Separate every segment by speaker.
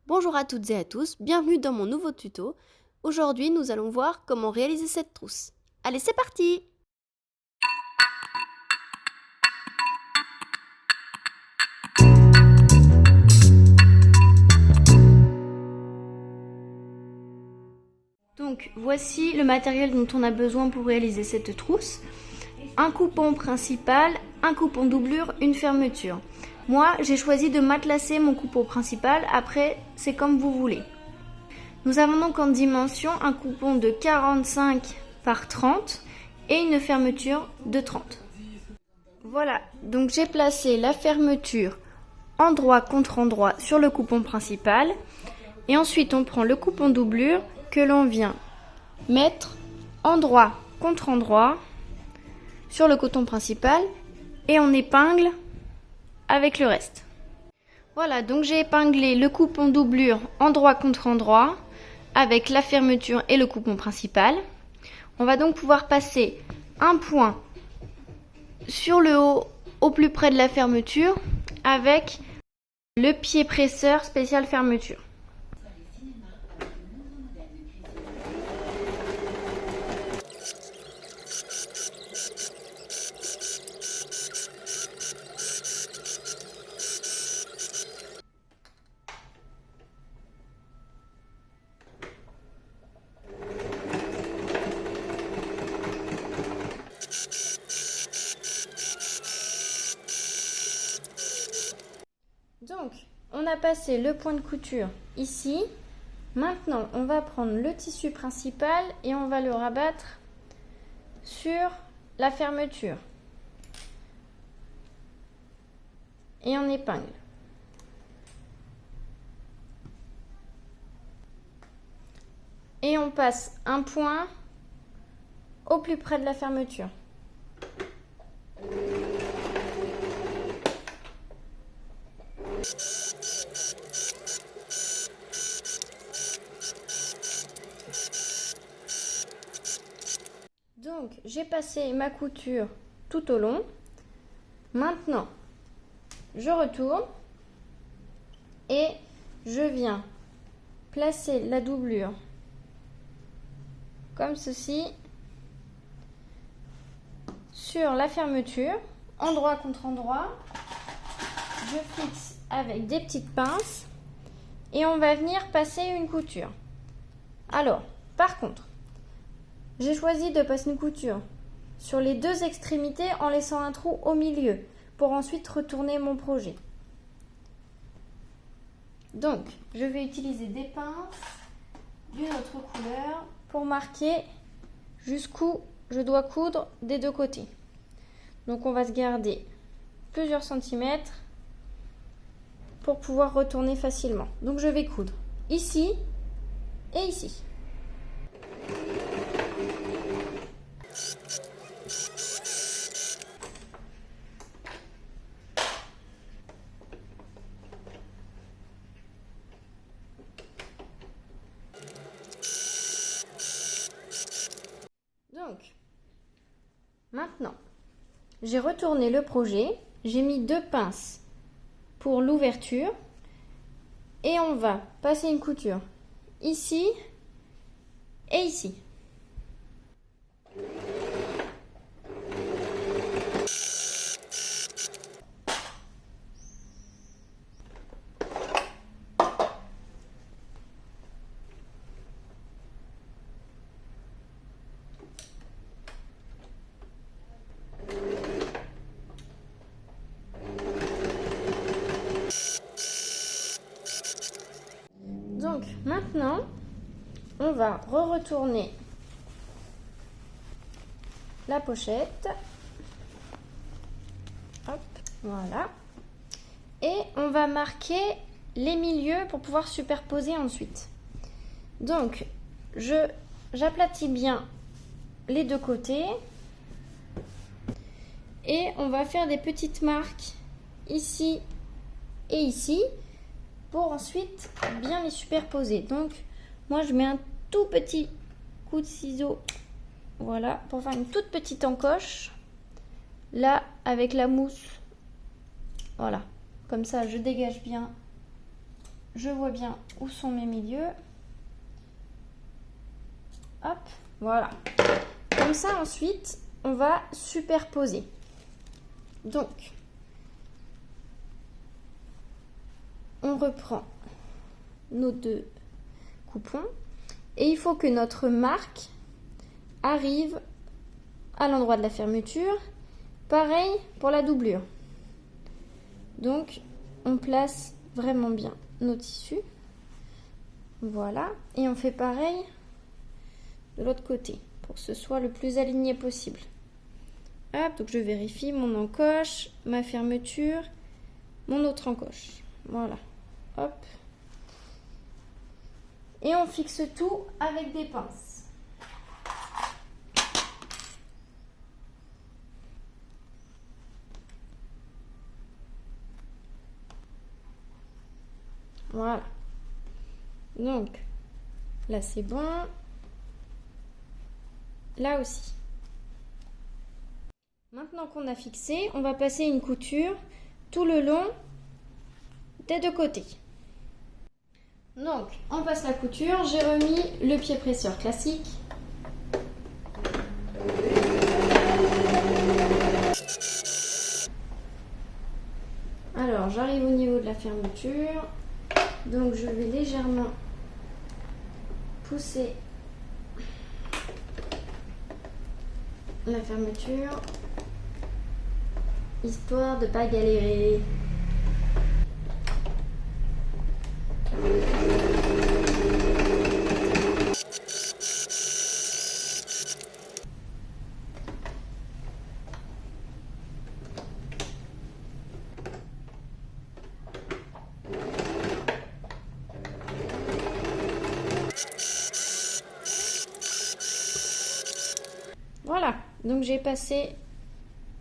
Speaker 1: Bonjour à toutes et à tous, bienvenue dans mon nouveau tuto. Aujourd'hui, nous allons voir comment réaliser cette trousse. Allez, c'est parti! Donc, voici le matériel dont on a besoin pour réaliser cette trousse. Un coupon principal, un coupon doublure, une fermeture. Moi, j'ai choisi de matelasser mon coupon principal, après, c'est comme vous voulez. Nous avons donc en dimension un coupon de 45 par 30 et une fermeture de 30. Voilà, donc j'ai placé la fermeture endroit contre endroit sur le coupon principal. Et ensuite, on prend le coupon doublure que l'on vient mettre endroit contre endroit sur le coton principal et on épingle avec le reste. Voilà, donc j'ai épinglé le coupon doublure endroit contre endroit avec la fermeture et le coupon principal. On va donc pouvoir passer un point sur le haut au plus près de la fermeture avec le pied presseur spécial fermeture. Donc, on a passé le point de couture ici. Maintenant, on va prendre le tissu principal et on va le rabattre sur la fermeture. Et on épingle. Et on passe un point au plus près de la fermeture. Donc, j'ai passé ma couture tout au long. Maintenant, je retourne et je viens placer la doublure comme ceci sur la fermeture, endroit contre endroit. Je fixe avec des petites pinces et on va venir passer une couture. Alors, par contre, j'ai choisi de passer une couture sur les deux extrémités en laissant un trou au milieu pour ensuite retourner mon projet. Donc, je vais utiliser des pinces d'une autre couleur pour marquer jusqu'où je dois coudre des deux côtés. Donc, on va se garder plusieurs centimètres pour pouvoir retourner facilement. Donc, je vais coudre ici et ici. Donc, maintenant, j'ai retourné le projet, j'ai mis deux pinces pour l'ouverture et on va passer une couture ici et ici. Donc maintenant, on va retourner la pochette. Hop, voilà. Et on va marquer les milieux pour pouvoir superposer ensuite. Donc, j'aplatis bien les deux côtés. Et on va faire des petites marques ici et ici pour ensuite bien les superposer. Donc, moi, je mets un tout petit coup de ciseau, voilà, pour faire une toute petite encoche. Là, avec la mousse, voilà, comme ça, je dégage bien, je vois bien où sont mes milieux. Hop, voilà. Comme ça, ensuite, on va superposer. Donc, on reprend nos deux coupons et il faut que notre marque arrive à l'endroit de la fermeture. Pareil pour la doublure. Donc, on place vraiment bien nos tissus. Voilà. Et on fait pareil de l'autre côté pour que ce soit le plus aligné possible. Hop, donc je vérifie mon encoche, ma fermeture, mon autre encoche. Voilà. Hop. Et on fixe tout avec des pinces. Voilà. Donc, là c'est bon. Là aussi. Maintenant qu'on a fixé, on va passer une couture tout le long des deux côtés. Donc, on passe la couture. J'ai remis le pied presseur classique. Alors, j'arrive au niveau de la fermeture. Donc, je vais légèrement pousser la fermeture, histoire de ne pas galérer. Voilà, donc j'ai passé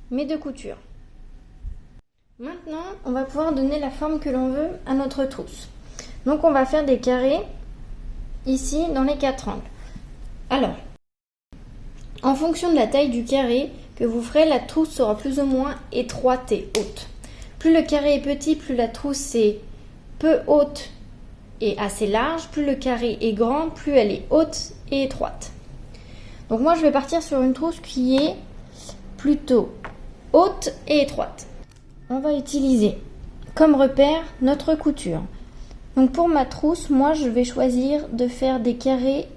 Speaker 1: mes deux coutures. Maintenant, on va pouvoir donner la forme que l'on veut à notre trousse. Donc on va faire des carrés ici dans les quatre angles. Alors, en fonction de la taille du carré que vous ferez, la trousse sera plus ou moins étroite et haute. Plus le carré est petit, plus la trousse est peu haute et assez large. Plus le carré est grand, plus elle est haute et étroite. Donc moi je vais partir sur une trousse qui est plutôt haute et étroite. On va utiliser comme repère notre couture. Donc pour ma trousse, moi je vais choisir de faire des carrés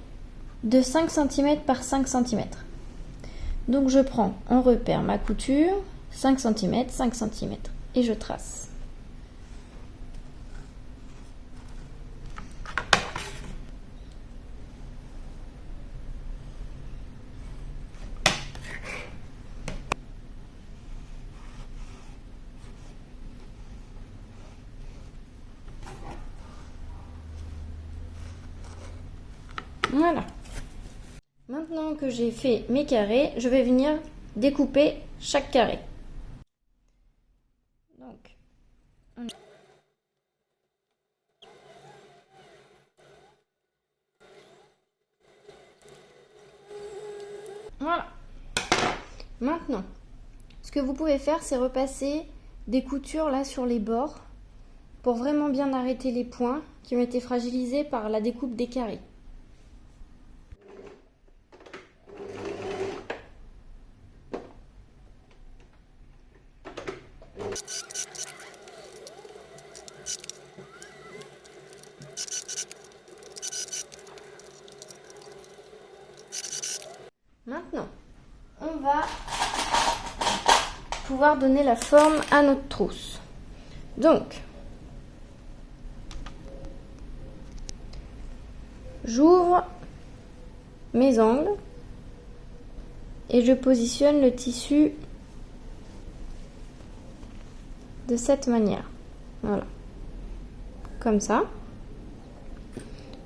Speaker 1: de 5 cm par 5 cm. Donc je prends en repère ma couture, 5 cm, 5 cm et je trace. Voilà. Maintenant que j'ai fait mes carrés, je vais venir découper chaque carré. Donc, voilà. Maintenant, ce que vous pouvez faire, c'est repasser des coutures là sur les bords pour vraiment bien arrêter les points qui ont été fragilisés par la découpe des carrés. Maintenant, on va pouvoir donner la forme à notre trousse. Donc, j'ouvre mes angles et je positionne le tissu de cette manière. Voilà. Comme ça.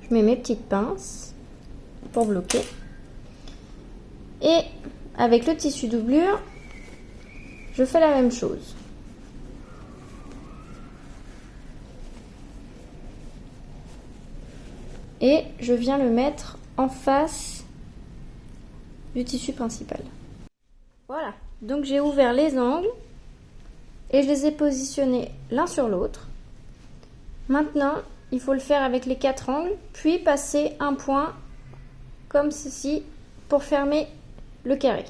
Speaker 1: Je mets mes petites pinces pour bloquer. Et avec le tissu doublure, je fais la même chose. Et je viens le mettre en face du tissu principal. Voilà, donc j'ai ouvert les angles et je les ai positionnés l'un sur l'autre. Maintenant, il faut le faire avec les 4 angles, puis passer un point comme ceci pour fermer le carré.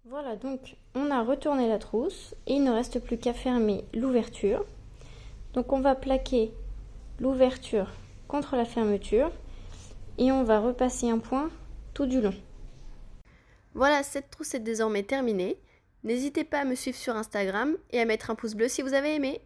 Speaker 1: Voilà, donc on a retourné la trousse et il ne reste plus qu'à fermer l'ouverture. Donc on va plaquer l'ouverture contre la fermeture et on va repasser un point tout du long. Voilà, cette trousse est désormais terminée. N'hésitez pas à me suivre sur Instagram et à mettre un pouce bleu si vous avez aimé.